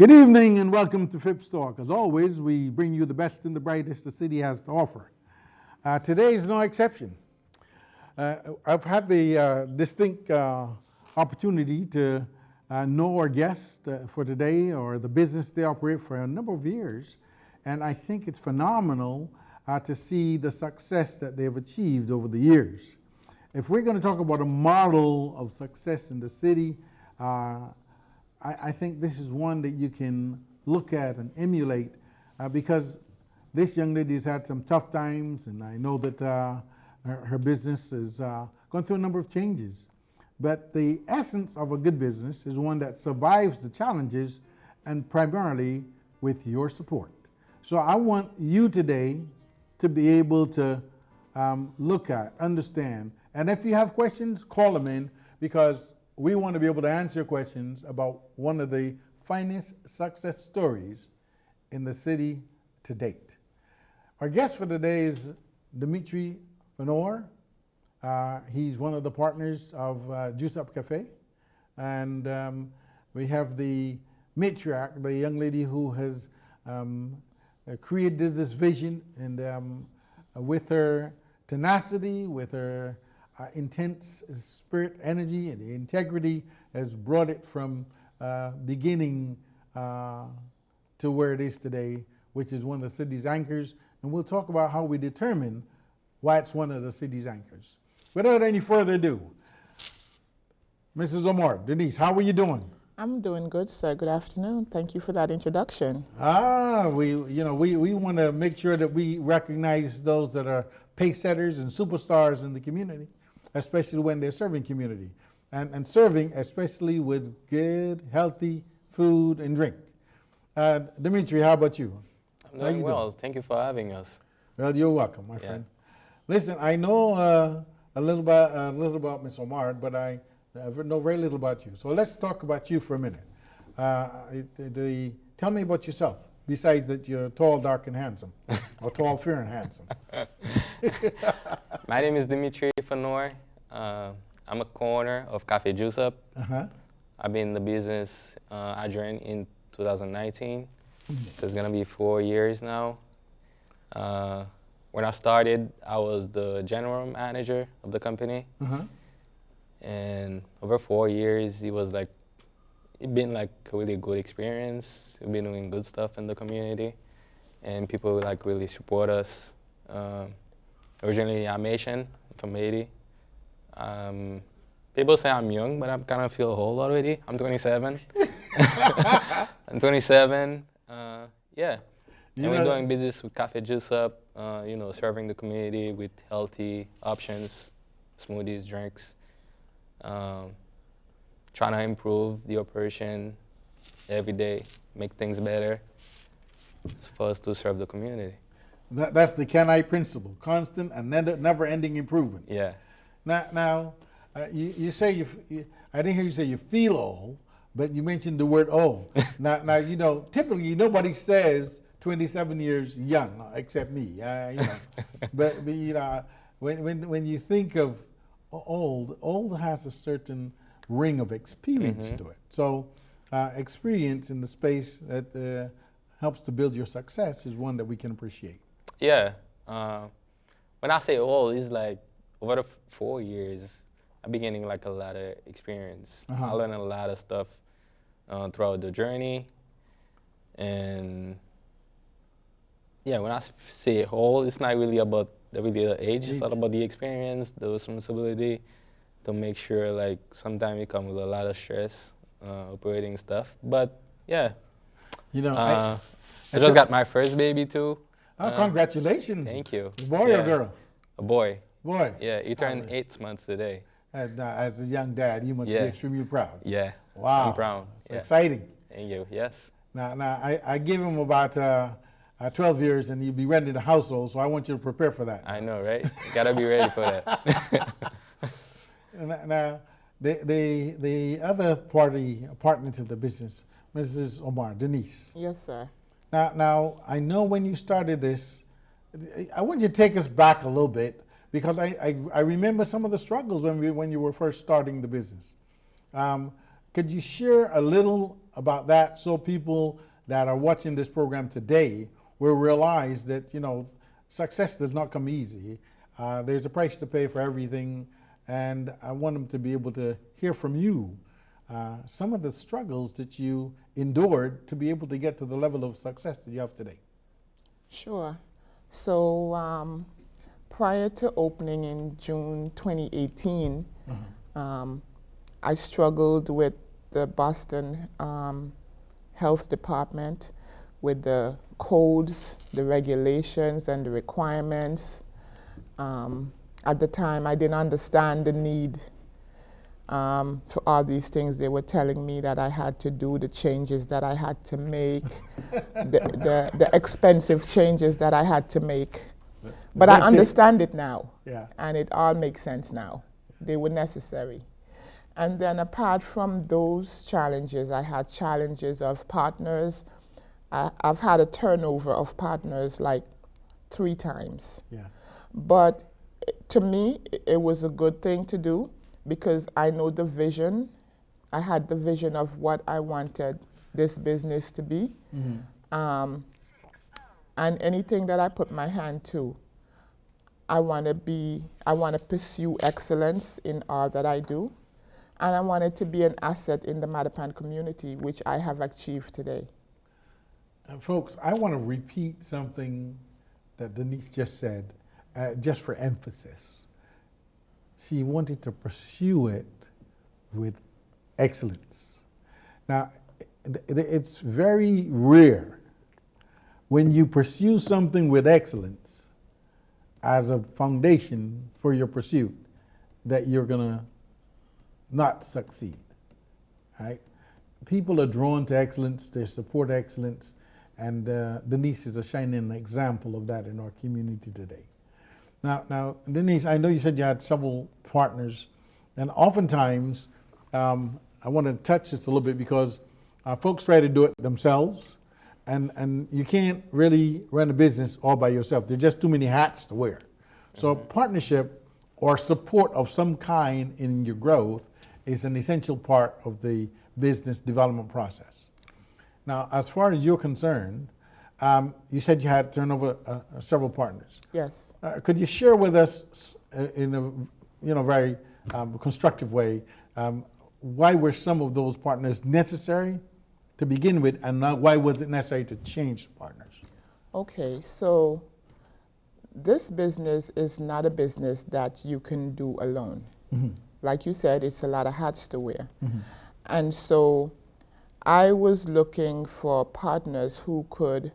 Good evening and welcome to Phipps Talk. As always, we bring you the best and the brightest the city has to offer. Today is no exception. I've had the distinct opportunity to know our guest for today or the business they operate for a number of years, and I think it's phenomenal to see the success that they've achieved over the years. If we're going to talk about a model of success in the city, I think this is one that you can look at and emulate because this young lady has had some tough times, and I know that her business has gone through a number of changes. But the essence of a good business is one that survives the challenges and primarily with your support. So I want you today to be able to look at, understand, and if you have questions, call them in because we want to be able to answer questions about one of the finest success stories in the city to date. Our guest for today is Demitri Phanor. He's one of the partners of JuiceUp Cafe. And we have the matriarch, the young lady who has created this vision, and with her tenacity, with her intense spirit, energy, and integrity has brought it from beginning to where it is today, which is one of the city's anchors. And we'll talk about how we determine why it's one of the city's anchors. Without any further ado, Mrs. Omar, Denise, how are you doing? I'm doing good, sir. Good afternoon. Thank you for that introduction. We want to make sure that we recognize those that are pace setters and superstars in the community, especially when they're serving community and serving especially with good, healthy food and drink. Demitri, how about you? I'm doing well. Thank you for having us. Well, you're welcome, my friend. Listen, I know a little about Ms. Omar, but I know very little about you. So let's talk about you for a minute. Tell me about yourself, besides that you're tall, dark, and handsome, or tall, fair, and handsome. My name is Demitri Phanor. I'm a co-owner of Cafe JuiceUp. I've been in the business, I joined in 2019. So it's gonna be 4 years now. When I started, I was the general manager of the company. And over 4 years, it's been like a really good experience. We've been doing good stuff in the community, and people like really support us. Originally, I'm Asian, from Haiti. People say I'm young, but I kind of feel old already. I'm 27. I'm 27. Yeah. And we're doing business with Cafe JuiceUp, serving the community with healthy options, smoothies, drinks. Trying to improve the operation every day, make things better for us to serve the community. That's the Can-I principle, constant and never-ending improvement. Yeah. Now, you say I didn't hear you say you feel old, but you mentioned the word old. now, typically nobody says 27 years young, except me. But when you think of old has a certain ring of experience to it. So experience in the space that helps to build your success is one that we can appreciate. Yeah. When I say old, it's like over the 4 years, I've been getting like a lot of experience. I learned a lot of stuff throughout the journey. And yeah, when I say old, it's not really about the age, it's all about the experience, the responsibility to make sure, like, sometimes it comes with a lot of stress, operating stuff. But yeah, I just got my first baby too. Oh, congratulations. Thank you. A boy or girl? A boy. Boy. Yeah, he turned 8 months today. As a young dad, you must be extremely proud. Yeah. Wow. I'm proud. It's exciting. Thank you. Yes. Now I give him about 12 years and you'll be renting a household, so I want you to prepare for that. I know, right? You gotta be ready for that. Now, the other partner to the business, Mrs. Omar, Denise. Yes, sir. Now, I know when you started this, I want you to take us back a little bit because I remember some of the struggles when you were first starting the business. Could you share a little about that so people that are watching this program today will realize that, success does not come easy. There's a price to pay for everything, and I want them to be able to hear from you some of the struggles that you endured to be able to get to the level of success that you have today. Sure. So prior to opening in June 2018, I struggled with the Boston Health Department with the codes, the regulations, and the requirements. At the time, I didn't understand the need for all these things they were telling me that I had to do, the changes that I had to make, the expensive changes that I had to make. But I understand it now, and it all makes sense now. They were necessary. And then apart from those challenges, I had challenges of partners. I've had a turnover of partners like 3 times. But to me, it was a good thing to do because I know the vision. I had the vision of what I wanted this business to be. And anything that I put my hand to, I want to pursue excellence in all that I do. And I wanted to be an asset in the Mattapan community, which I have achieved today. Folks, I want to repeat something that Denise just said, just for emphasis. She wanted to pursue it with excellence. Now, it's very rare when you pursue something with excellence as a foundation for your pursuit that you're going to not succeed, right? People are drawn to excellence, they support excellence, and Denise is a shining example of that in our community today. Now, Denise, I know you said you had several partners, and oftentimes, I want to touch this a little bit because folks try to do it themselves, and you can't really run a business all by yourself. There's just too many hats to wear. So partnership or support of some kind in your growth is an essential part of the business development process. Now, as far as you're concerned, you said you had turned over several partners. Yes. Could you share with us in a very constructive way, why were some of those partners necessary to begin with, and why was it necessary to change the partners? Okay, so this business is not a business that you can do alone. Like you said, it's a lot of hats to wear. And so I was looking for partners who could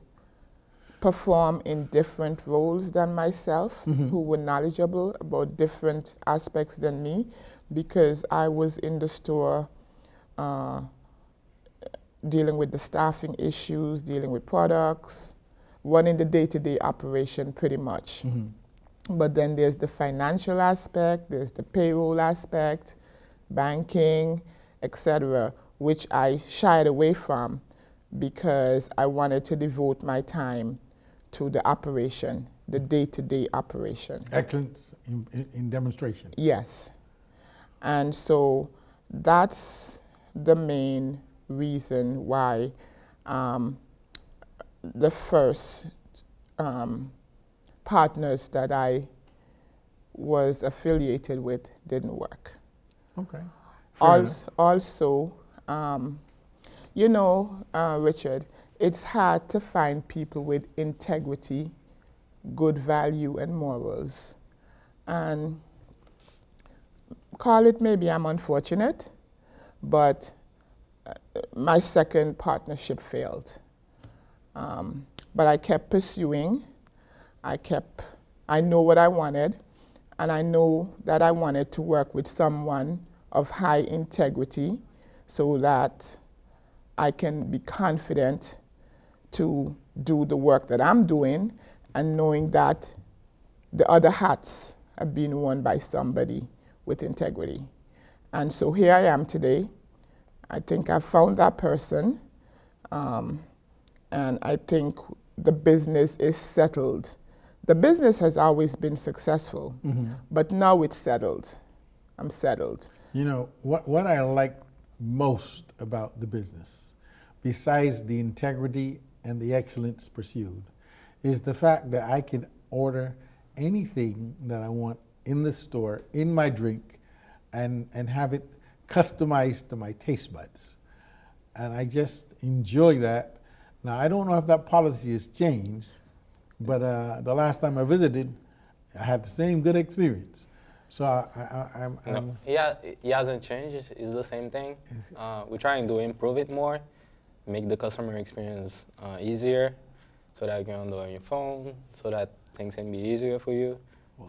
perform in different roles than myself, who were knowledgeable about different aspects than me, because I was in the store dealing with the staffing issues, dealing with products, running the day-to-day operation pretty much. But then there's the financial aspect, there's the payroll aspect, banking, etc., which I shied away from because I wanted to devote my time to the operation, the day-to-day operation. Excellence in demonstration. Yes. And so that's the main reason why the first partners that I was affiliated with didn't work. Okay. Also, Richard, it's hard to find people with integrity, good value, and morals. And call it maybe I'm unfortunate, but my second partnership failed. But I kept pursuing. I know what I wanted, and I know that I wanted to work with someone of high integrity so that I can be confident to do the work that I'm doing and knowing that the other hats are being worn by somebody with integrity. And so here I am today. I think I've found that person, and I think the business is settled. The business has always been successful, but now it's settled. I'm settled. You know, what I like most about the business, besides the integrity and the excellence pursued, is the fact that I can order anything that I want in the store, in my drink, and have it customized to my taste buds. And I just enjoy that. Now, I don't know if that policy has changed, but the last time I visited, I had the same good experience. So I'm No, it hasn't changed. It's the same thing. We're trying to improve it more, make the customer experience easier, so that you can do it on your phone, so that things can be easier for you.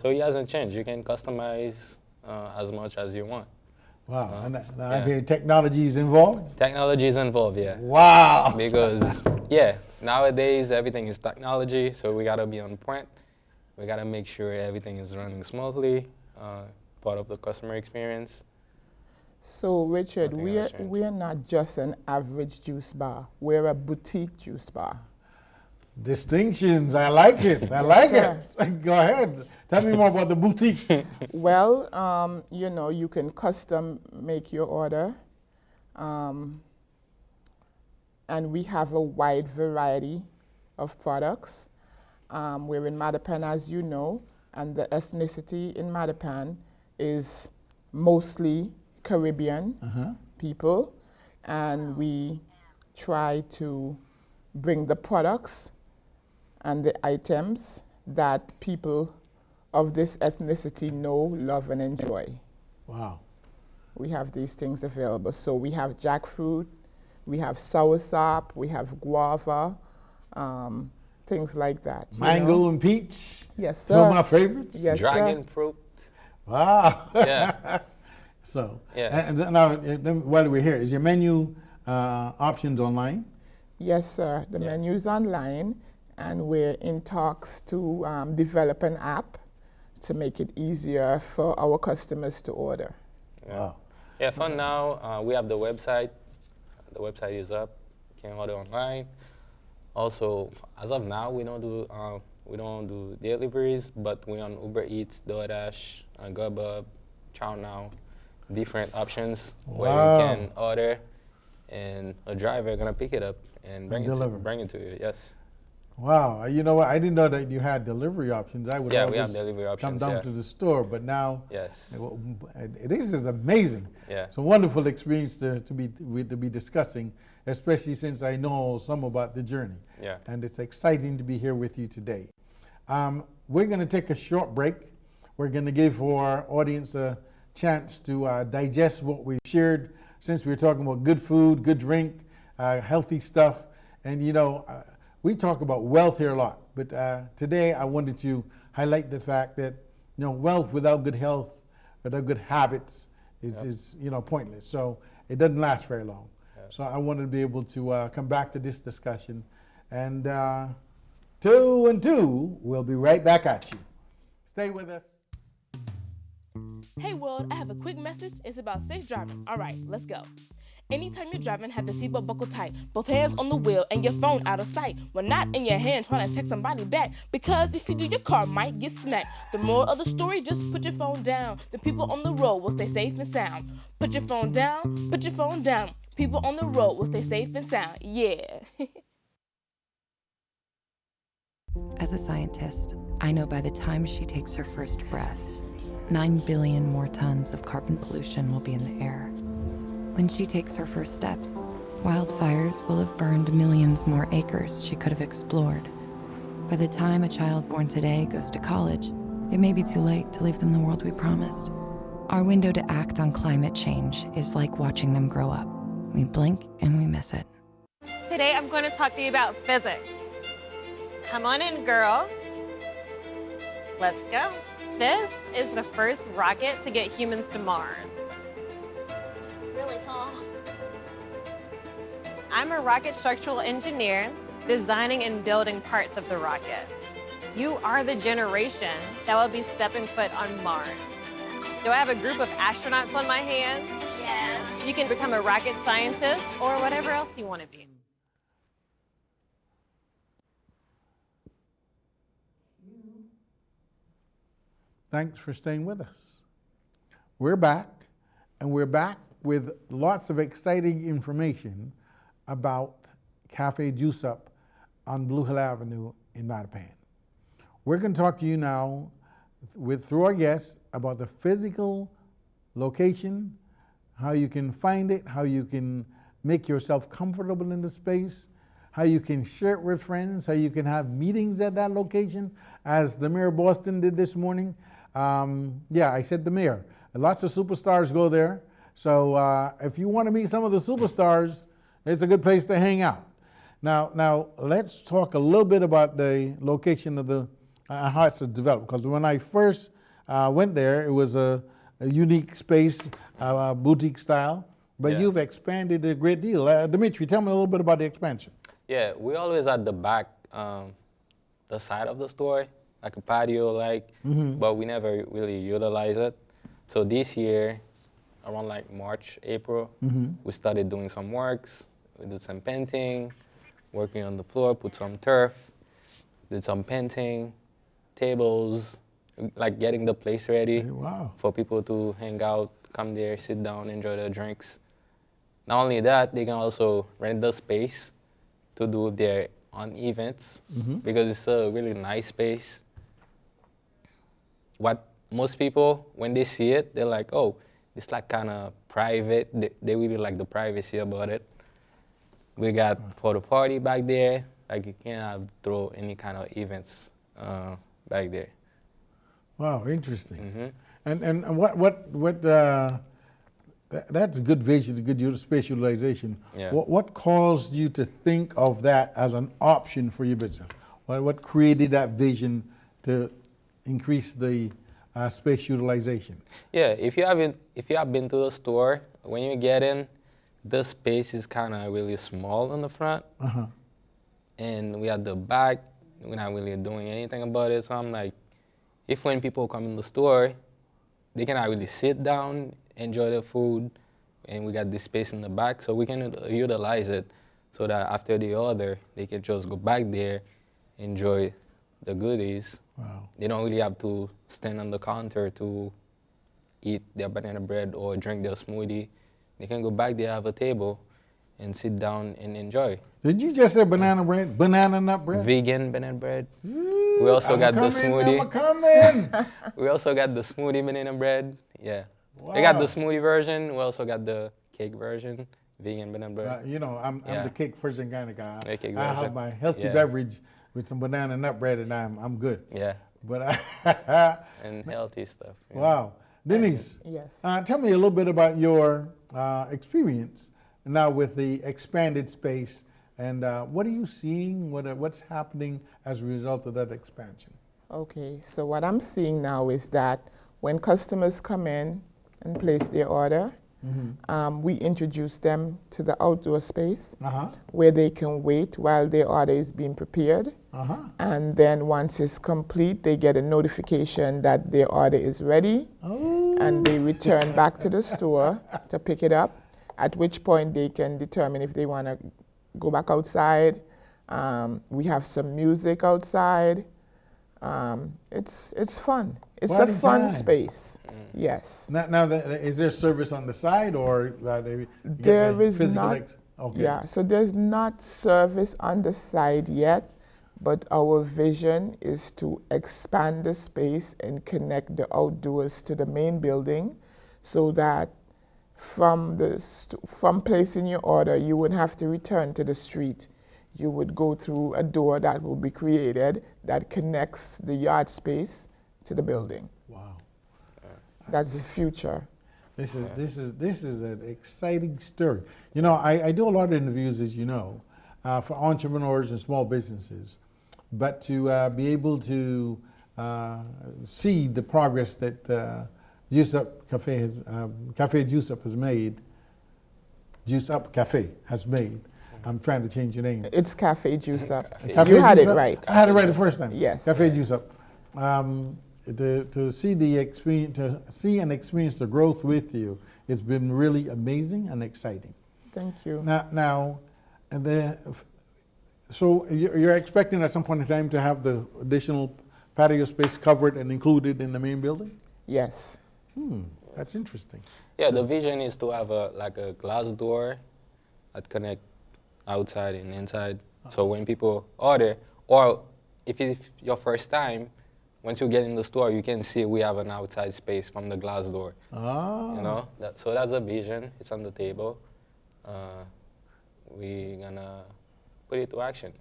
So it hasn't changed. You can customize as much as you want. wow. And now yeah. I hear technology is involved. Technology is involved, yeah. Wow. Because yeah, nowadays everything is technology, so we gotta be on point. We gotta make sure everything is running smoothly, part of the customer experience. So Richard, Nothing we're else changed. we're not just an average juice bar. We're a boutique juice bar. Distinctions. I like it. I like it. Go ahead. Tell me more about the boutique. Well, you know, you can custom make your order, and we have a wide variety of products. We're in Mattapan, as you know, and the ethnicity in Mattapan is mostly Caribbean people, and we try to bring the products and the items that people of this ethnicity know, love, and enjoy. Wow. We have these things available. So we have jackfruit, we have soursop, we have guava, things like that. you Mango know? and peach. Yes, Two of sir. my favorites. Yes, Dragon sir. fruit. Wow. Yeah. So, Yes. and now, while we're here, is your menu options online? Yes, sir. The Yes. menu's online, and we're in talks to develop an app to make it easier for our customers to order. Yeah. Wow. Yeah, for now, we have the website. The website is up. You can order online. Also, as of now, we don't do deliveries, but we're on Uber Eats, DoorDash, Grubhub, Chow Now, different options where Wow. you can order, and a driver gonna pick it up and bring it to you. Yes. Wow. You know what? I didn't know that you had delivery options. I would Yeah, we always have delivery come options. down Yeah. to the store, but now Yes. this is amazing. Yeah. It's a wonderful experience to be discussing, especially since I know some about the journey. Yeah. And it's exciting to be here with you today. We're going to take a short break. We're going to give our audience a chance to digest what we've shared, since we're talking about good food, good drink, healthy stuff. And you know, we talk about wealth here a lot, but today I wanted to highlight the fact that, you know, wealth without good health, without good habits is you know, pointless. So it doesn't last very long. Yep. So I wanted to be able to come back to this discussion, and 2 and 2, we'll be right back at you. Stay with us. Hey world, I have a quick message. It's about safe driving. All right, let's go. Anytime you're driving, have the seatbelt buckled tight. Both hands on the wheel and your phone out of sight. When not in your hand, trying to text somebody back. Because if you do, your car might get smacked. The moral of the story, just put your phone down. The people on the road will stay safe and sound. Put your phone down, put your phone down. People on the road will stay safe and sound. Yeah. As a scientist, I know by the time she takes her first breath, 9 billion more tons of carbon pollution will be in the air. When she takes her first steps, wildfires will have burned millions more acres she could have explored. By the time a child born today goes to college, it may be too late to leave them the world we promised. Our window to act on climate change is like watching them grow up. We blink and we miss it. Today I'm going to talk to you about physics. Come on in, girls. Let's go. This is the first rocket to get humans to Mars. Really tall. I'm a rocket structural engineer designing and building parts of the rocket. You are the generation that will be stepping foot on Mars. Do I have a group of astronauts on my hands? Yes. You can become a rocket scientist or whatever else you want to be. Thanks for staying with us. We're back, and we're back with lots of exciting information about Cafe JuiceUp on Blue Hill Avenue in Mattapan. We're going to talk to you now through our guests about the physical location, how you can find it, how you can make yourself comfortable in the space, how you can share it with friends, how you can have meetings at that location, as the mayor of Boston did this morning. Yeah, I said the mayor. Lots of superstars go there. So if you want to meet some of the superstars, it's a good place to hang out. Now let's talk a little bit about the location of the how it's developed. Because when I first went there, it was a unique space, boutique style. But Yeah. you've expanded a great deal. Demitri, tell me a little bit about the expansion. Yeah, we always at the back, the side of the store, like a patio, but we never really utilize it. So this year, around like March, April, we started doing some works. We did some painting, working on the floor, put some turf, did some painting, tables, like getting the place ready Wow. for people to hang out, come there, sit down, enjoy their drinks. Not only that, they can also rent the space to do their own events because it's a really nice space. What most people, when they see it, they're like, oh, it's like kind of private. They really like the privacy about it. We got photo party back there. Like you can't throw any kind of events back there. Wow, interesting. And what that's a good vision, a good space utilization. Yeah. What caused you to think of that as an option for your business? What created that vision to increase the space utilization? Yeah, if you have been to the store, when you get in, the space is kind of really small in the front, and we at the back, we're not really doing anything about it. So I'm like, if when people come in the store, they cannot really sit down, enjoy their food, and we got this space in the back, so we can utilize it so that after they order, they can just go back there, enjoy the goodies. Wow. They don't really have to stand on the counter to eat their banana bread or drink their smoothie. They can go back there, have a table, and sit down and enjoy. Did you just say banana bread? Banana nut bread? Vegan banana bread. We also got the smoothie. I'm coming. We also got the smoothie banana bread. Yeah. They got the Wow. smoothie version. We also got the cake version, vegan banana bread. You know, I'm Yeah. the cake version kind of guy. The cake I have version. my healthy Yeah. beverage with some banana nut bread, and I'm good. Yeah. But And healthy stuff. Yeah. wow, Denise. Yes. Tell me a little bit about your experience now with the expanded space, and what are you seeing? What's happening as a result of that expansion? Okay, so what I'm seeing now is that when customers come in and place their order, we introduce them to the outdoor space where they can wait while their order is being prepared. And then once it's complete, they get a notification that their order is ready, and they return back to the store to pick it up, at which point they can determine if they want to go back outside. We have some music outside. It's fun. It's a Party fun time. space. Yes. Now, is there service on the side, or There is not. Okay. Yeah, so there's not service on the side yet, but our vision is to expand the space and connect the outdoors to the main building, so that from placing your order, you would have to return to the street. You would go through a door that will be created that connects the yard space to the building. Wow. That's the future. This is an exciting story. You know, I do a lot of interviews, as you know, for entrepreneurs and small businesses, but to be able to see the progress that JuiceUp Cafe has, Cafe JuiceUp has made. JuiceUp Cafe has made. I'm trying to change your name. It's Cafe JuiceUp. Cafe You had it JuiceUp? right. I had it right the first time. Yes. Cafe JuiceUp. To see the experience, to see and experience the growth with you, it's been really amazing and exciting. Thank you. So you're expecting at some point in time to have the additional patio space covered and included in the main building? Yes. That's interesting. Yeah, the vision is to have like a glass door that connect outside and inside. So when people order, or if it's your first time, once you get in the store, you can see we have an outside space from the glass door. Ah. You know, so that's a vision. It's on the table. We're gonna put it to action.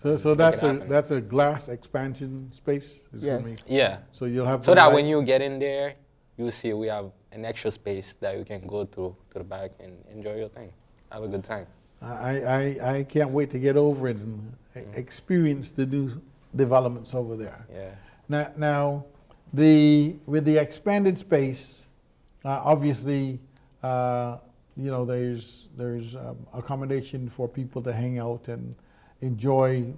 So that's a glass expansion space? Is Yes. gonna be- Yeah. So you'll have So the that light- when you get in there, you see we have an extra space that you can go to the back and enjoy your thing. Have a good time. I can't wait to get over it and experience the new developments over there. Yeah. Now, with the expanded space, obviously, there's accommodation for people to hang out and enjoy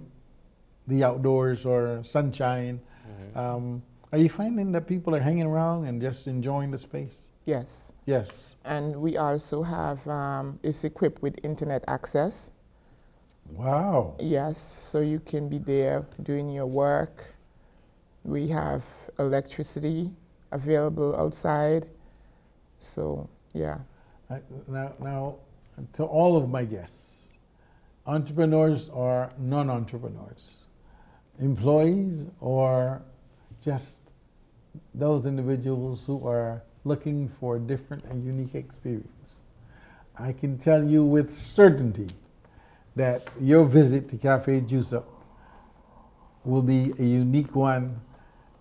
the outdoors or sunshine. Are you finding that people are hanging around and just enjoying the space? Yes. Yes. And we also have, it's equipped with internet access. Wow. Yes, so you can be there doing your work. We have electricity available outside. So, yeah. Now, to all of my guests, entrepreneurs or non-entrepreneurs, employees or just those individuals who are looking for a different and unique experience, I can tell you with certainty that your visit to Cafe JuiceUp will be a unique one,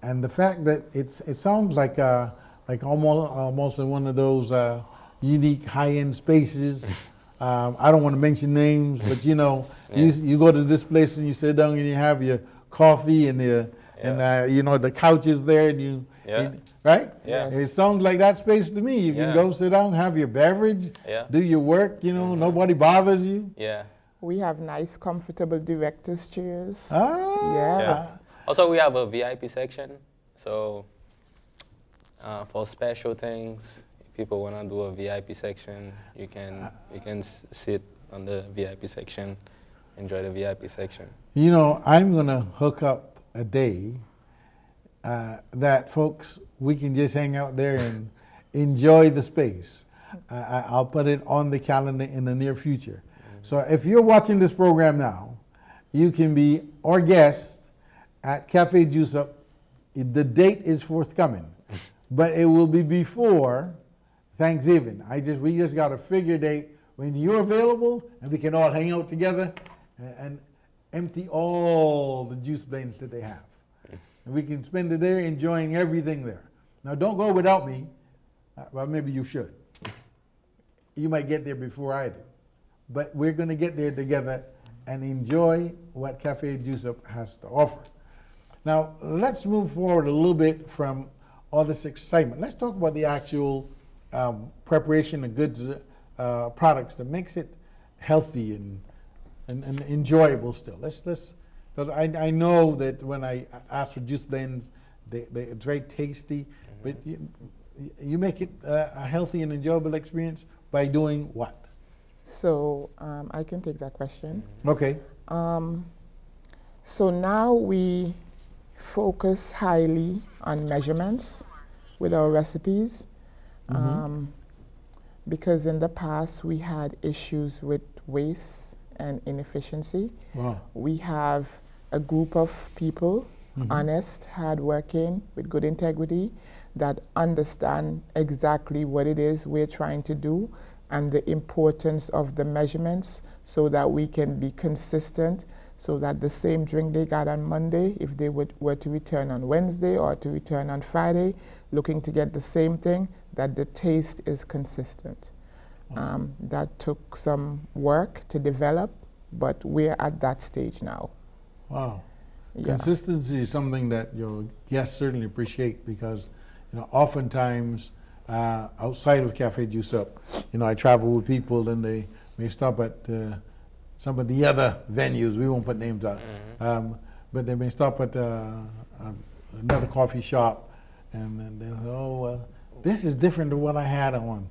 and the fact that it sounds like almost one of those unique high-end spaces. I don't want to mention names, but you go to this place and you sit down and you have your coffee and the couches there and right? Yeah. It sounds like that space to me. You can go sit down, have your beverage, do your work. Nobody bothers you. Yeah. We have nice, comfortable director's chairs. Ah. Yes. Also, we have a VIP section. So for special things, if people want to do a VIP section, you can sit on the VIP section, enjoy the VIP section. I'm going to hook up a day that, folks, we can just hang out there and enjoy the space. I'll put it on the calendar in the near future. So if you're watching this program now, you can be our guest at Cafe JuiceUp. The date is forthcoming, but it will be before Thanksgiving. We just got to figure a date when you're available and we can all hang out together and empty all the juice blends that they have. And we can spend the day enjoying everything there. Now don't go without me. Well, maybe you should. You might get there before I do. But we're going to get there together and enjoy what Cafe JuiceUp has to offer. Now, let's move forward a little bit from all this excitement. Let's talk about the actual preparation of goods, products that makes it healthy and enjoyable still. Because I know that when I ask for juice blends, it's very tasty, but you make it a healthy and enjoyable experience by doing what? So I can take that question. Okay. So now we focus highly on measurements with our recipes, because in the past we had issues with waste and inefficiency. Wow. We have a group of people, honest, hardworking, with good integrity, that understand exactly what it is we're trying to do and the importance of the measurements so that we can be consistent, so that the same drink they got on Monday, if they were to return on Wednesday or to return on Friday, looking to get the same thing, that the taste is consistent. Awesome. That took some work to develop, but we're at that stage now. Wow. Yeah. Consistency is something that your guests certainly appreciate because, oftentimes outside of Cafe JuiceUp, I travel with people and they may stop at some of the other venues. We won't put names out, but they may stop at another coffee shop and they'll say, "Oh, well, this is different than what I had on."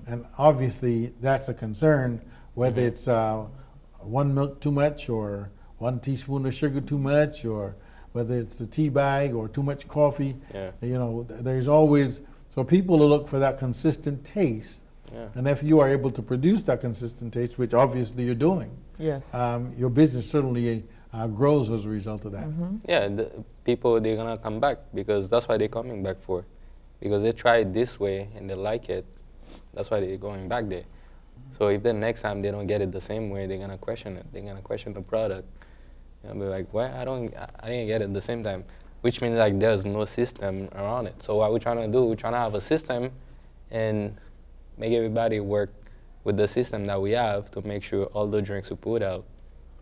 And obviously, that's a concern, whether it's one milk too much or 1 teaspoon of sugar too much, or whether it's the tea bag or too much coffee. Yeah. There's always So people will look for that consistent taste. Yeah. And if you are able to produce that consistent taste, which obviously you're doing, Yes. your business certainly grows as a result of that. Yeah, the people, they're gonna come back because that's why they're coming back for. Because they tried this way and they like it. That's why they're going back there. So if the next time they don't get it the same way, they're gonna question it. They're gonna question the product. And be like, why I didn't get it the same time? Which means like there's no system around it. So what we're trying to do, we're trying to have a system and make everybody work with the system that we have to make sure all the drinks we put out,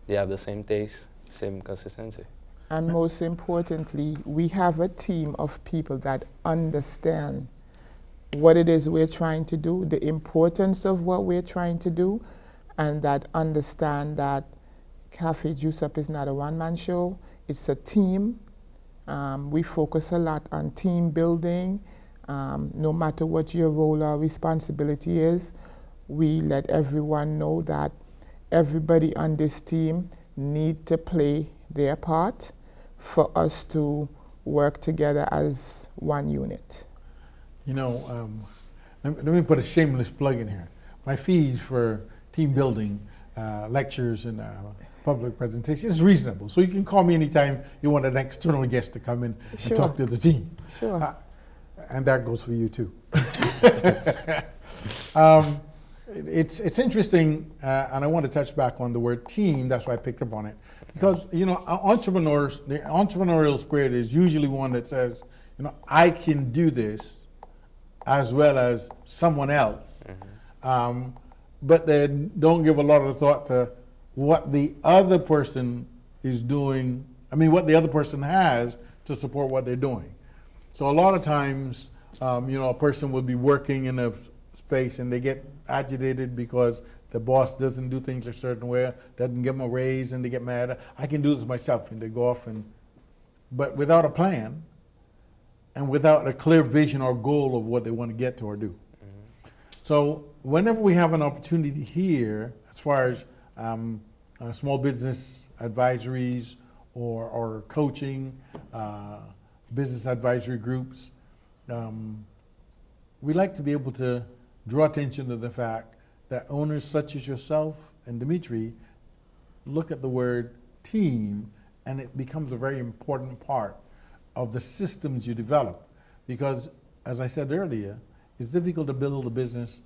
they have the same taste, same consistency. And most importantly, we have a team of people that understand what it is we're trying to do, the importance of what we're trying to do, and that understand that Cafe JuiceUp is not a one-man show, it's a team. We focus a lot on team building. No matter what your role or responsibility is, we let everyone know that everybody on this team need to play their part for us to work together as one unit. You know, let me put a shameless plug in here. My fees for team building, lectures, and public presentations is reasonable. So you can call me anytime you want an external guest to come in and talk to the team. Sure. And that goes for you too. It's interesting, and I want to touch back on the word team. That's why I picked up on it, because you know, entrepreneurs, the entrepreneurial spirit is usually one that says, you know, I can do this as well as someone else, but they don't give a lot of thought to what the other person is doing. I mean, what the other person has to support what they're doing. So a lot of times, you know, a person will be working in a space and they get agitated because the boss doesn't do things a certain way, doesn't give them a raise, and they get mad. I can do this myself, and they go off but without a plan and without a clear vision or goal of what they want to get to or do. So whenever we have an opportunity here, as far as small business advisories or coaching, business advisory groups, we like to be able to draw attention to the fact that owners such as yourself and Demitri look at the word team, and it becomes a very important part of the systems you develop. Because, as I said earlier, it's difficult to build a business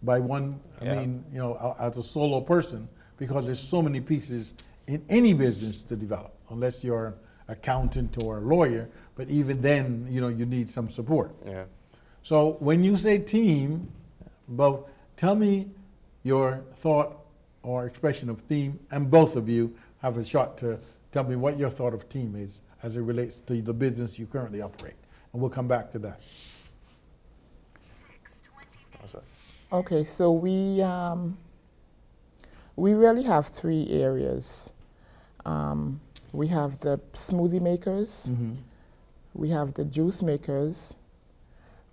by one, I mean, you know, as a solo person, because there's so many pieces in any business to develop, unless you're an accountant or a lawyer, but even then, you know, you need some support. Yeah. So when you say team, both, tell me your thought or expression of team, and both of you have a shot to tell me what your thought of team is as it relates to the business you currently operate. And we'll come back to that. Okay, so we really have three areas. We have the smoothie makers, we have the juice makers.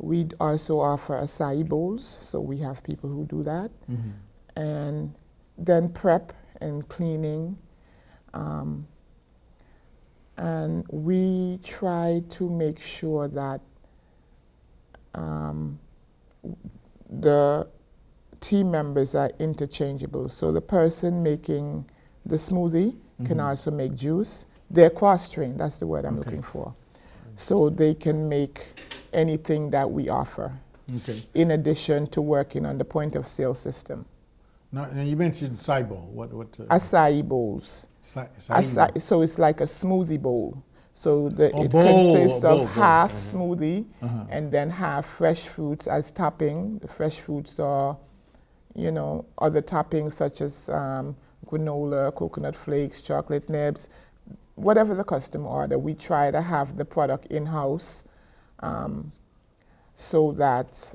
We also offer acai bowls, so we have people who do that. And then prep and cleaning. And we try to make sure that the team members are interchangeable. So the person making the smoothie can also make juice. They're cross-trained, that's the word I'm looking for. So they can make anything that we offer, in addition to working on the point of sale system. Now you mentioned acai bowl. What acai bowls. So it's like a smoothie bowl. So it consists of half smoothie and then half fresh fruits as topping. The fresh fruits are, you know, other toppings such as granola, coconut flakes, chocolate nibs, whatever the customer order. We try to have the product in-house so that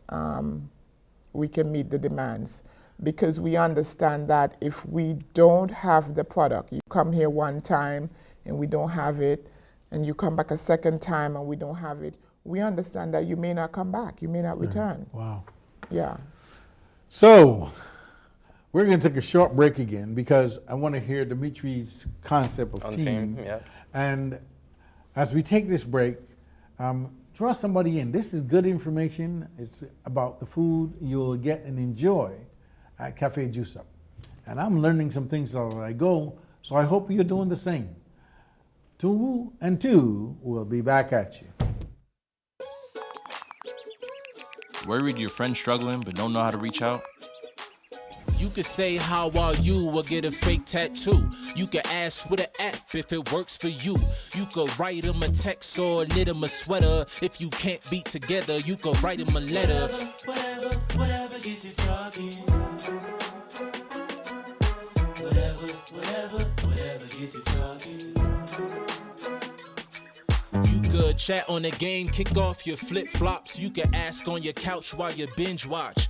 we can meet the demands. Because we understand that if we don't have the product, you come here one time and we don't have it, and you come back a second time and we don't have it, we understand that you may not come back, you may not return. Wow. Yeah. So we're going to take a short break again because I want to hear Dimitri's concept of team. Yeah. And as we take this break, draw somebody in. This is good information. It's about the food you'll get and enjoy at Cafe JuiceUp. And I'm learning some things as I go, so I hope you're doing the same. 2 and 2 will be back at you. Worried your friend's struggling but don't know how to reach out? You could say, how are you, or get a fake tattoo. You could ask with an app if it works for you. You could write them a text or knit them a sweater. If you can't be together, you could write them a letter. Whatever gets you talking. Whatever gets you talking. You could chat on the game, kick off your flip-flops. You could ask on your couch while you binge watch.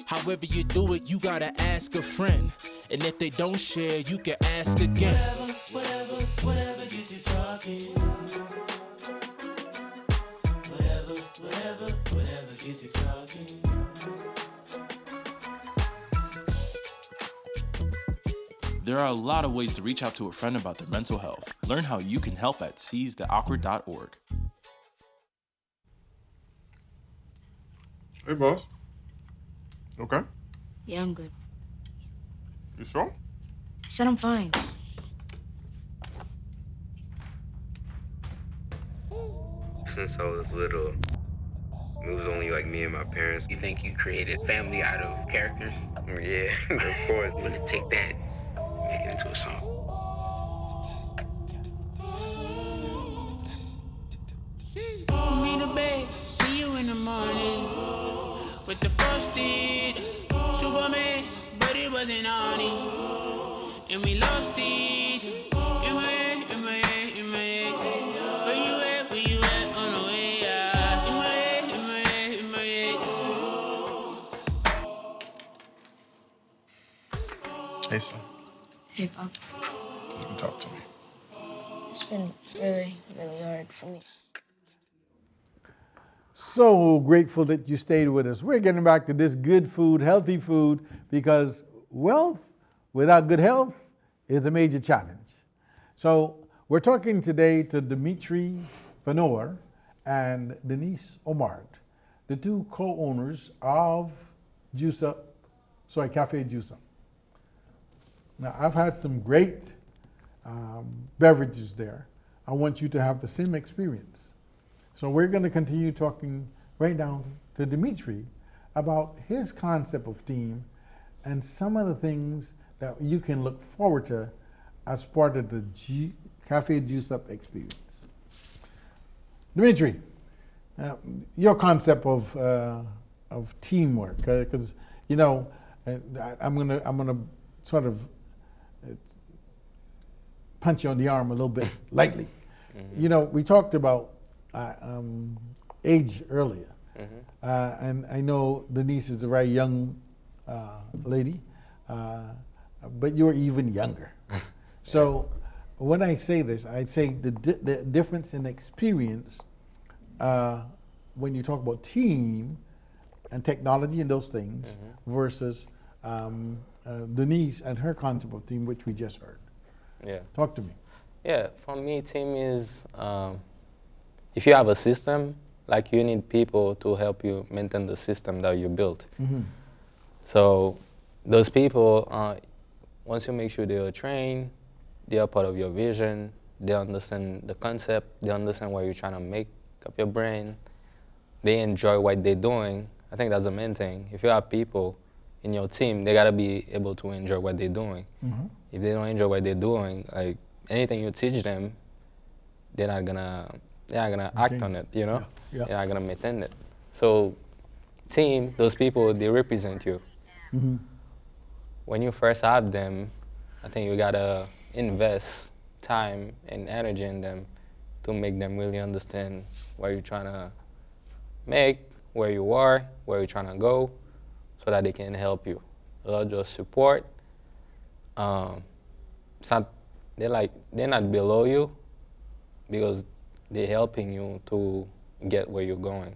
However you do it, you gotta ask a friend. And if they don't share, you can ask again. Whatever gets you talking. Whatever gets you talking. There are a lot of ways to reach out to a friend about their mental health. Learn how you can help at seizetheawkward.org. Hey, boss. Okay? Yeah, I'm good. You sure? I said I'm fine. Since I was little, it was only like me and my parents. You think you created family out of characters? Yeah, of course. I'm gonna take that, make it into a song. Put me to bed, see you in the morning. With the first date, Superman, but it wasn't on it. And we lost it. In my head, in my head, in my head. Where you at on the way out? In my head, in my head, in my head. Hey, son. Hey, Pop. You can talk to me. It's been really, really hard for me. So grateful that you stayed with us. We're getting back to this good food, healthy food, because wealth without good health is a major challenge. So we're talking today to Demitri Phanor and Denise Omard, the two co-owners of Cafe JuiceUp. Now, I've had some great beverages there. I want you to have the same experience. So we're going to continue talking right now to Demitri about his concept of team and some of the things that you can look forward to as part of the Cafe JuiceUp experience. Demitri, your concept of teamwork, because you know, I'm gonna sort of punch you on the arm a little bit lightly. You know, we talked about age earlier, and I know Denise is a very young lady, but you're even younger. So when I say this, I say the difference in experience when you talk about team and technology and those things versus Denise and her concept of team, which we just heard. Yeah. Talk to me. Yeah, for me, team is if you have a system, like you need people to help you maintain the system that you built. So those people, once you make sure they are trained, they are part of your vision, they understand the concept, they understand what you're trying to make up your brain, they enjoy what they're doing. I think that's the main thing. If you have people in your team, they gotta be able to enjoy what they're doing. If they don't enjoy what they're doing, like anything you teach them, they're not gonna act on it, you know? Yeah. They're not gonna maintain it. So team, those people, they represent you. When you first have them, I think you gotta invest time and energy in them to make them really understand what you're trying to make, where you are, where you're trying to go, so that they can help you. They'll just support. They're not below you because they're helping you to get where you're going.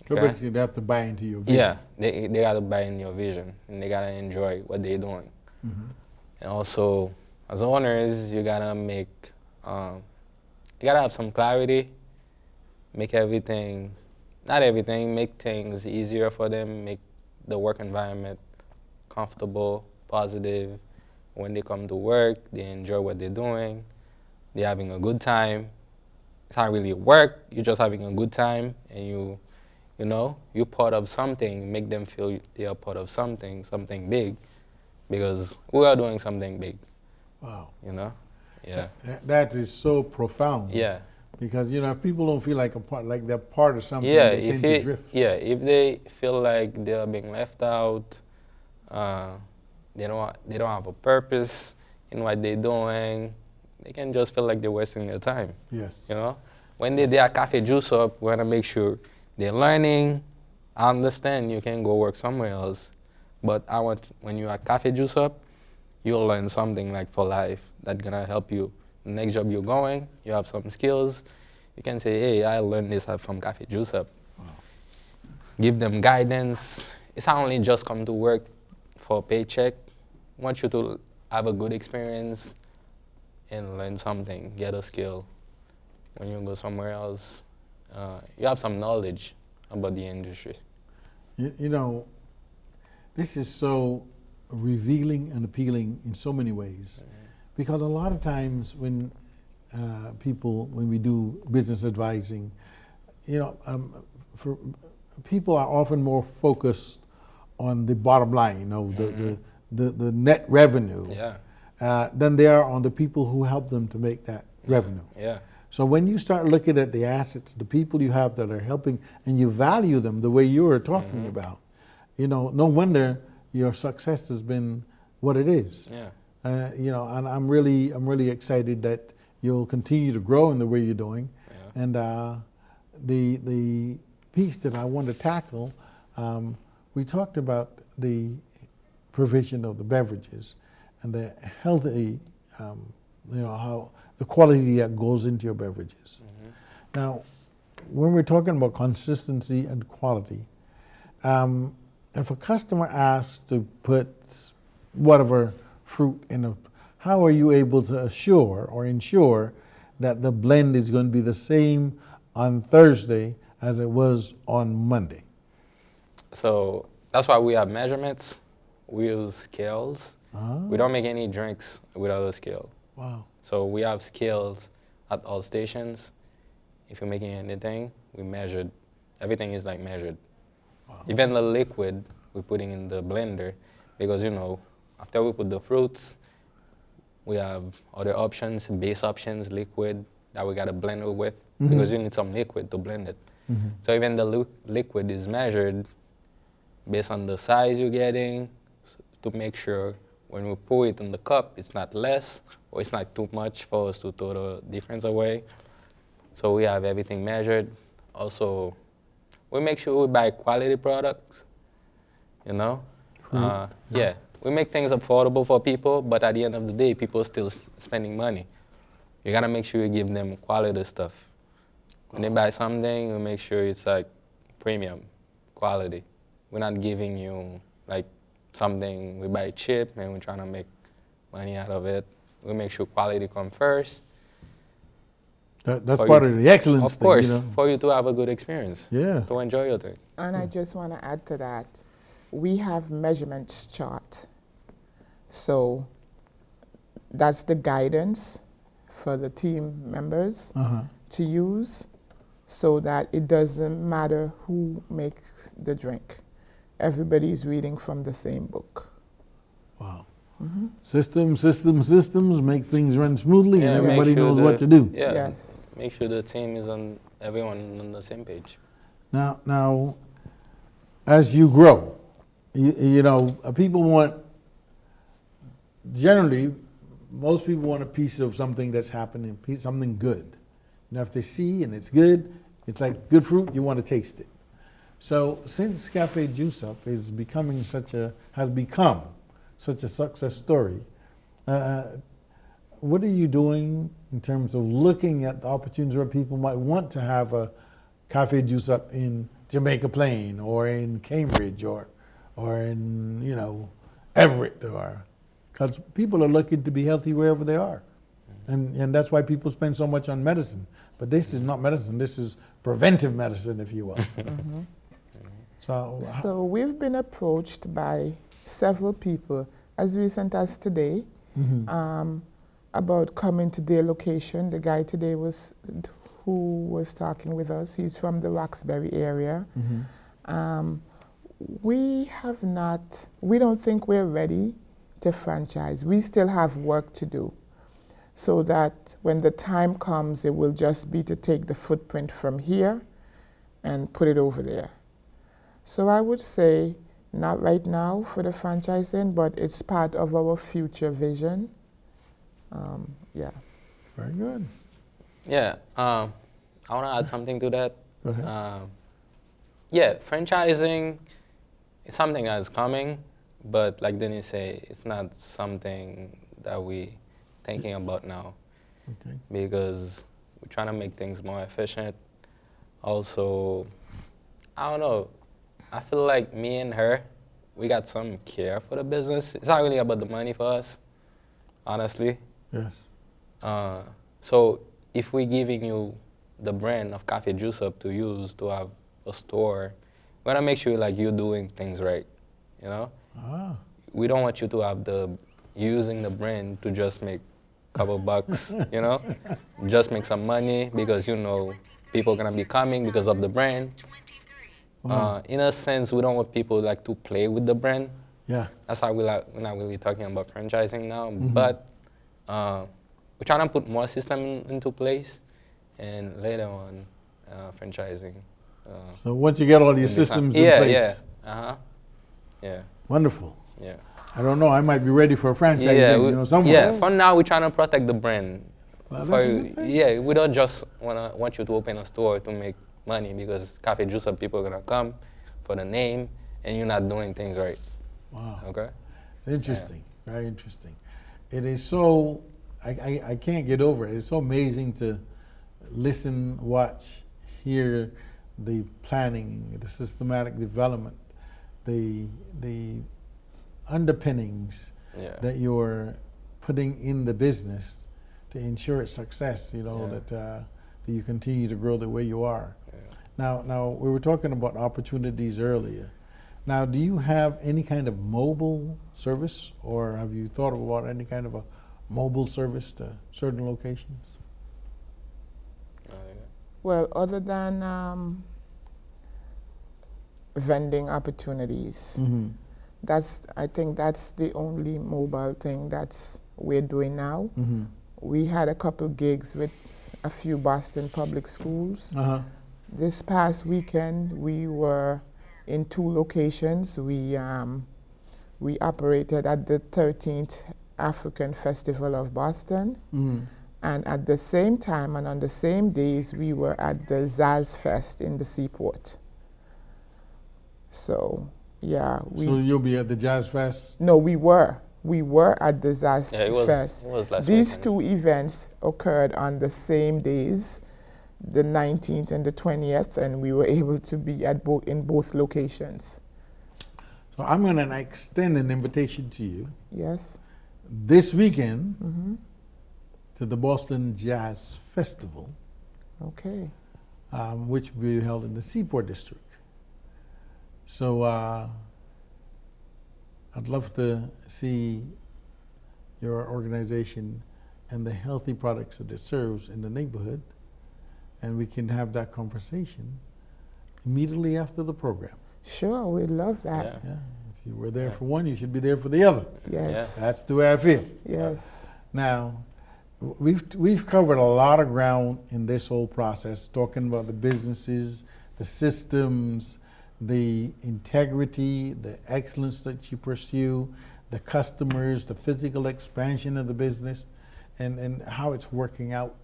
So basically they have to buy into your vision. Yeah, they gotta buy in your vision and they gotta enjoy what they're doing. And also, as owners, you gotta make, you gotta have some clarity make everything, not everything, make things easier for them, make the work environment comfortable, positive. When they come to work, they enjoy what they're doing, they're having a good time. It's not really work, you're just having a good time, and you know, you're part of something, make them feel they are part of something big, because we are doing something big. Wow. You know? Yeah. That is so profound. Yeah. Because, you know, if people don't feel like like they're part of something, Yeah, they tend to drift. yeah, if they feel like they are being left out, they don't have a purpose in what they're doing, they can just feel like they're wasting their time. Yes. You know? When they're at Cafe JuiceUp, we want to make sure they're learning. I understand you can go work somewhere else, but I want, when you're at Cafe JuiceUp, you'll learn something like for life that's gonna help you. The next job you're going, you have some skills. You can say, hey, I learned this from Cafe JuiceUp. Wow. Give them guidance. It's not only just come to work for a paycheck. I want you to have a good experience and learn something, get a skill. When you go somewhere else, you have some knowledge about the industry. You know, this is so revealing and appealing in so many ways. Because a lot of times when when we do business advising, you know, people are often more focused on the bottom line, you know, the net revenue, than they are on the people who help them to make that revenue. Yeah. So when you start looking at the assets, the people you have that are helping, and you value them the way you were talking about, you know, no wonder your success has been what it is. Yeah. You know, and I'm really excited that you'll continue to grow in the way you're doing. Yeah. And the piece that I want to tackle, we talked about the provision of the beverages and the healthy, you know, how the quality that goes into your beverages. Now, when we're talking about consistency and quality, if a customer asks to put whatever fruit in a, how are you able to assure or ensure that the blend is going to be the same on Thursday as it was on Monday? So that's why we have measurements. We use scales. We don't make any drinks without a scale. Wow. So we have scales at all stations. If you're making anything, we measured. Everything is like measured. Wow. Even the liquid we're putting in the blender, because, you know, after we put the fruits, we have other options, base options, liquid, that we got to blend it with, because you need some liquid to blend it. So even the liquid is measured based on the size you're getting, to make sure when we pour it in the cup, it's not less, or it's not too much for us to throw the difference away. So we have everything measured. Also, we make sure we buy quality products, you know? Yeah, we make things affordable for people, but at the end of the day, people are still spending money. You gotta make sure you give them quality stuff. When they buy something, we make sure it's like premium quality. We're not giving you like something we buy cheap and we're trying to make money out of it. We make sure quality comes first. That's part of the excellence thing, of course, you know? for you to have a good experience. Yeah. To enjoy your thing. And I just want to add to that, we have measurements chart. So that's the guidance for the team members to use, so that it doesn't matter who makes the drink. Everybody's reading from the same book. Wow. Systems make things run smoothly, and everybody sure knows what to do. Yeah. Yes. Make sure the team is everyone on the same page. Now, as you grow, you know, people want, generally, most people want a piece of something that's happening, something good. Now, if they see and it's good, it's like good fruit, you want to taste it. So since Cafe JuiceUp is has become such a success story, what are you doing in terms of looking at the opportunities where people might want to have a Cafe JuiceUp in Jamaica Plain or in Cambridge or in, you know, Everett, or because people are looking to be healthy wherever they are. And that's why people spend so much on medicine. But this is not medicine. This is preventive medicine, if you will. So we've been approached by several people as recent as today about coming to their location. The guy today who was talking with us, he's from the Roxbury area. We don't think we're ready to franchise. We still have work to do, so that when the time comes, it will just be to take the footprint from here and put it over there. So I would say not right now for the franchising, but it's part of our future vision. Yeah. Very good. Yeah, I want to add something to that. Go ahead. Yeah, franchising is something that's coming, but like Denise said, it's not something that we thinking about now. Okay. Because we're trying to make things more efficient. Also, I don't know, I feel like me and her, we got some care for the business. It's not really about the money for us, honestly. Yes. So if we're giving you the brand of Cafe JuiceUp to use to have a store, we wanna make sure like you're doing things right, you know? We don't want you to have using the brand to just make a couple bucks, you know? Just make some money because you know people are gonna be coming because of the brand. In a sense, we don't want people like to play with the brand. Yeah. That's why we're not really talking about franchising now, but we're trying to put more system into place, and later on, franchising. So once you get all your systems in place. Yeah. Wonderful. Yeah. I don't know, I might be ready for a franchising, somewhere. Yeah, for now we're trying to protect the brand. Well, that's a good thing. Yeah, we don't just want you to open a store to make money, because Cafe JuiceUp people are gonna come for the name, and you're not doing things right. Wow. Okay. It's interesting. Very interesting. It is so. I can't get over it. It's so amazing to listen, watch, hear the planning, the systematic development, the underpinnings that you're putting in the business to ensure its success. You know that you continue to grow the way you are. Now we were talking about opportunities earlier. Now, do you have any kind of mobile service, or have you thought about any kind of a mobile service to certain locations? Well, other than vending opportunities, I think that's the only mobile thing we're doing now. We had a couple gigs with a few Boston public schools. This past weekend, we were in 2 locations. We operated at the 13th African Festival of Boston, and at the same time and on the same days, we were at the Zaz Fest in the Seaport. So, yeah. So you'll be at the Jazz Fest? No, we were. We were at the Zaz Fest. It was last These weekend. 2 events occurred on the same days, the 19th and the 20th, and we were able to be in both locations. So I'm going to extend an invitation to you. Yes. This weekend to the Boston Jazz Festival. Okay. Which will be held in the Seaport District. So I'd love to see your organization and the healthy products that it serves in the neighborhood, and we can have that conversation immediately after the program. Sure, we'd love that. Yeah. If you were there for one, you should be there for the other. Yes. That's the way I feel. Yes. Now, we've covered a lot of ground in this whole process, talking about the businesses, the systems, the integrity, the excellence that you pursue, the customers, the physical expansion of the business, and how it's working out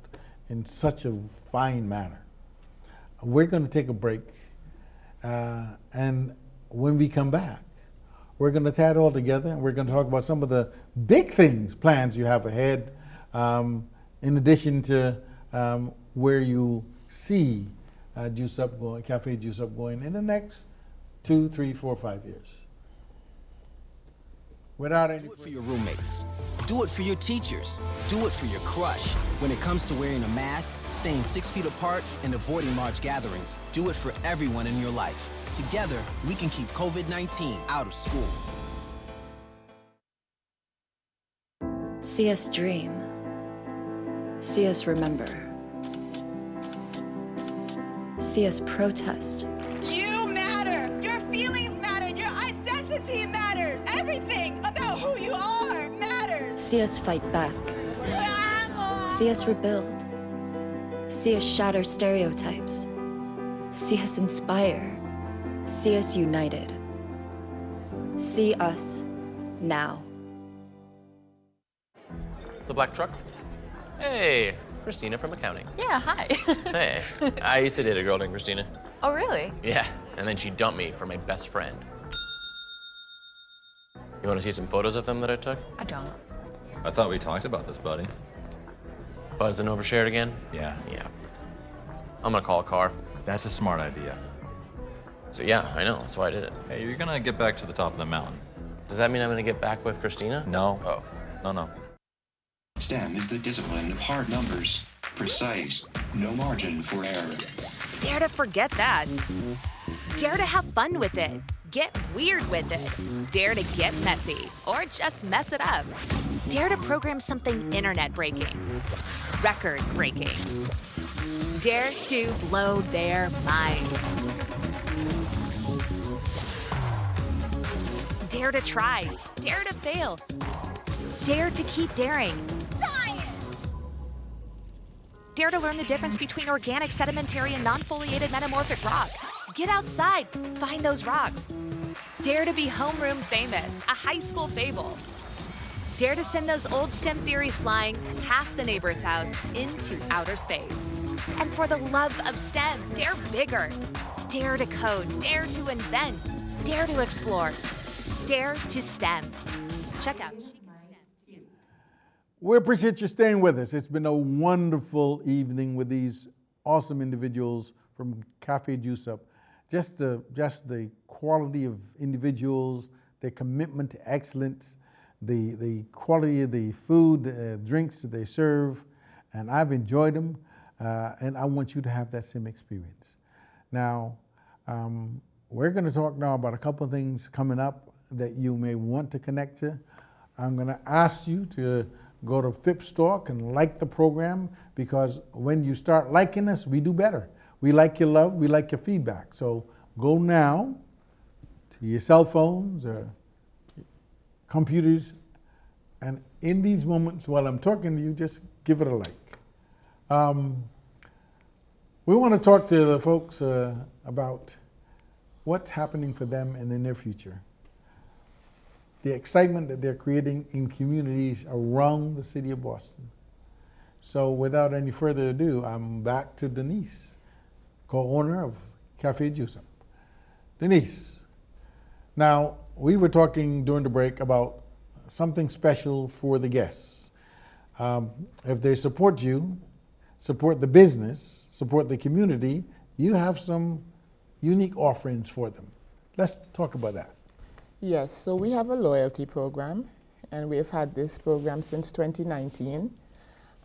in such a fine manner. We're going to take a break, and when we come back, we're going to tie it all together, and we're going to talk about some of the big things, plans you have ahead, in addition to where you see JuiceUp going, Cafe JuiceUp going in the next 2, 3, 4, 5 years. Without any Do it for your roommates. Do it for your teachers. Do it for your crush. When it comes to wearing a mask, staying 6 feet apart, and avoiding large gatherings, do it for everyone in your life. Together, we can keep COVID-19 out of school. See us dream. See us remember. See us protest. You matter. Your feelings matter. Your identity matters. Everything about who you are matters. See us fight back. See us rebuild. See us shatter stereotypes. See us inspire. See us united. See us now. The black truck? Hey, Christina from accounting. Yeah, hi. Hey, I used to date a girl named Christina. Oh, really? Yeah, and then she dumped me for my best friend. You want to see some photos of them that I took? I don't. I thought we talked about this, buddy. Buzzed and overshared again? Yeah. Yeah. I'm gonna call a car. That's a smart idea. So yeah, I know, that's why I did it. Hey, you're gonna get back to the top of the mountain. Does that mean I'm gonna get back with Christina? No. Oh. No. STEM is the discipline of hard numbers, precise, no margin for error. Dare to forget that. Dare to have fun with it. Get weird with it. Dare to get messy, or just mess it up. Dare to program something internet-breaking, record-breaking. Dare to blow their minds. Dare to try. Dare to fail. Dare to keep daring. Dare to learn the difference between organic, sedimentary, and non-foliated metamorphic rock. Get outside, find those rocks. Dare to be homeroom famous, a high school fable. Dare to send those old STEM theories flying past the neighbor's house into outer space. And for the love of STEM, dare bigger. Dare to code, dare to invent, dare to explore, dare to STEM. Check out. We appreciate you staying with us. It's been a wonderful evening with these awesome individuals from Cafe JuiceUp. Just the quality of individuals, their commitment to excellence, the quality of the food, drinks that they serve, and I've enjoyed them, and I want you to have that same experience. Now, we're going to talk now about a couple of things coming up that you may want to connect to. I'm going to ask you to go to Phipps Talk and like the program, because when you start liking us, we do better. We like your love, we like your feedback. So go now to your cell phones or computers, and in these moments while I'm talking to you, just give it a like. We want to talk to the folks about what's happening for them in the near future. The excitement that they're creating in communities around the city of Boston. So without any further ado, I'm back to Denise, co-owner of Cafe JuiceUp. Denise, now we were talking during the break about something special for the guests. If they support you, support the business, support the community, you have some unique offerings for them. Let's talk about that. Yes, so we have a loyalty program, and we've had this program since 2019.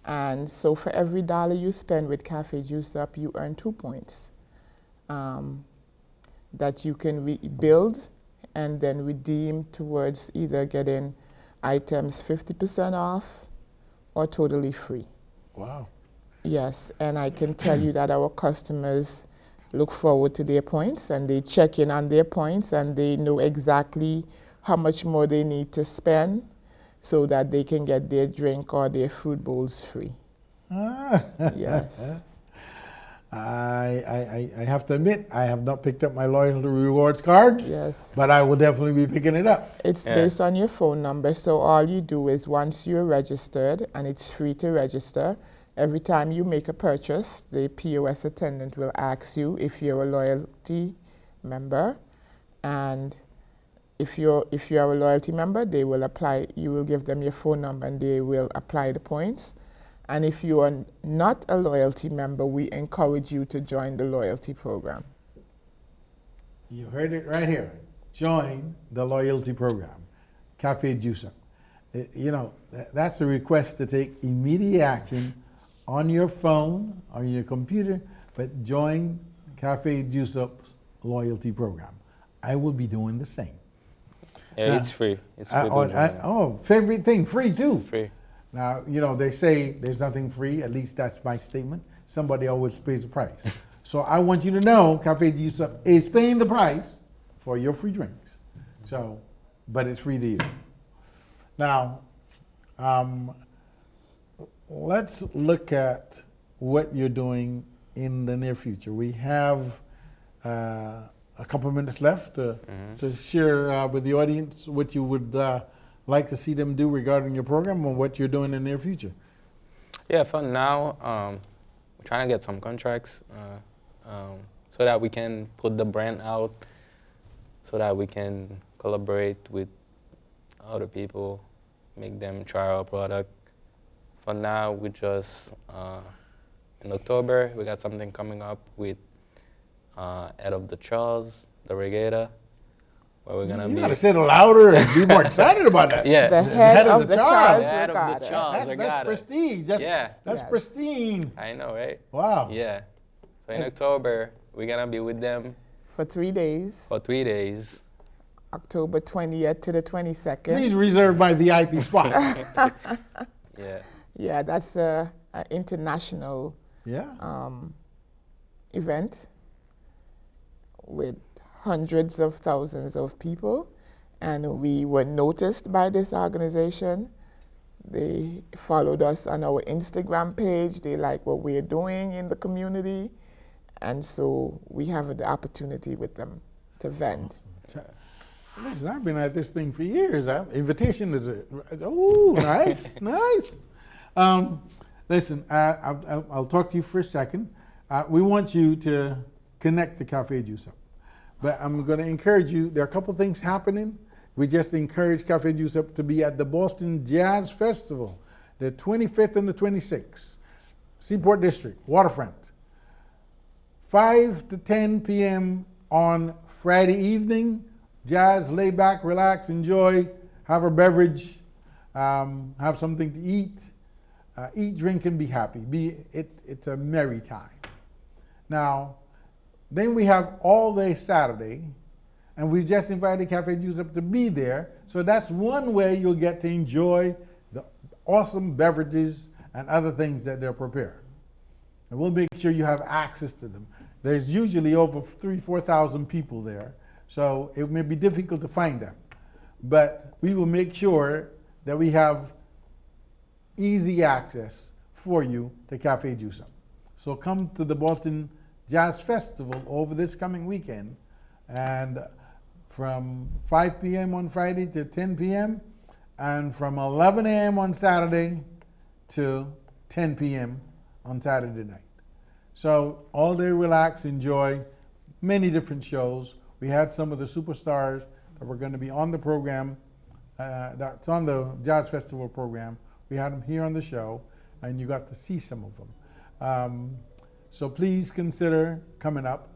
And so for every $1 you spend with Cafe JuiceUp, you earn 2 points that you can build and then redeem towards either getting items 50% off or totally free. Wow. Yes, and I can tell you that our customers look forward to their points, and they check in on their points, and they know exactly how much more they need to spend so that they can get their drink or their fruit bowls free. Yes. I have to admit, I have not picked up my loyalty rewards card. Yes. But I will definitely be picking it up. It's based on your phone number, so all you do is once you're registered, and it's free to register, every time you make a purchase, the POS attendant will ask you if you're a loyalty member, and if you're a loyalty member, they will apply. You will give them your phone number, and they will apply the points. And if you are not a loyalty member, we encourage you to join the loyalty program. You heard it right here. Join the loyalty program. Cafe JuiceUp. You know, that's a request to take immediate action on your phone, on your computer, but join Cafe JuiceUp's loyalty program. I will be doing the same. Yeah, it's free. It's free to join. Favorite thing, free too. Free. Now, you know, they say there's nothing free, at least that's my statement. Somebody always pays the price. So I want you to know Cafe JuiceUp is paying the price for your free drinks. So, but it's free to you. Now, let's look at what you're doing in the near future. We have a couple of minutes left to share with the audience what you would like to see them do regarding your program or what you're doing in the near future. Yeah, for now, we're trying to get some contracts so that we can put the brand out, so that we can collaborate with other people, make them try our product. For now, we just, in October, we got something coming up with Head of the Charles, the Regatta, where we're gonna be. You gotta say it louder and be more excited about that. Yeah. The head of the Charles The head of the Regatta. Charles That's Regatta. prestige. That's pristine. I know, right? Wow. Yeah. So in October, we're gonna be with them for 3 days. For 3 days. October 20th to the 22nd. Please reserve my VIP spot. Yeah. Yeah, that's an international event with hundreds of thousands of people, and we were noticed by this organization. They followed us on our Instagram page. They like what we're doing in the community, and so we have the opportunity with them to vend. Listen, I've been at this thing for years. Invitation to the, oh, nice, nice. Listen, I'll talk to you for a second. We want you to connect to Cafe JuiceUp. But I'm going to encourage you, there are a couple things happening. We just encourage Cafe JuiceUp to be at the Boston Jazz Festival, the 25th and the 26th, Seaport District, Waterfront. 5 to 10 p.m. on Friday evening. Jazz, lay back, relax, enjoy, have a beverage, have something to eat. Eat, drink, and be happy. It's a merry time. Now, then we have all day Saturday, and we've just invited Cafe JuiceUp to be there. So that's one way you'll get to enjoy the awesome beverages and other things that they'll prepare. And we'll make sure you have access to them. There's usually over 4,000 people there, so it may be difficult to find them. But we will make sure that we have easy access for you to Cafe JuiceUp. So come to the Boston Jazz Festival over this coming weekend, and from 5 p.m. on Friday to 10 p.m. and from 11 a.m. on Saturday to 10 p.m. on Saturday night. So all day relax, enjoy many different shows. We had some of the superstars that were going to be on the program, that's on the Jazz Festival program. We had them here on the show, and you got to see some of them. So please consider coming up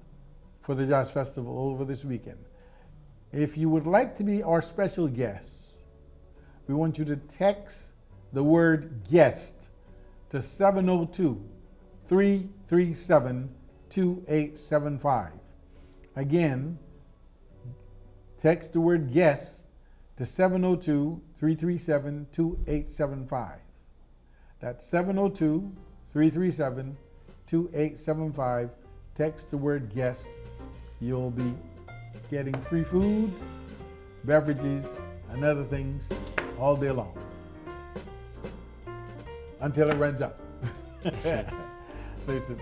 for the Jazz Festival over this weekend. If you would like to be our special guest, we want you to text the word guest to 702-337-2875. Again, text the word guest to 702-337-2875. That's 702-337-2875. Text the word guest. You'll be getting free food, beverages, and other things all day long until it runs out. Listen,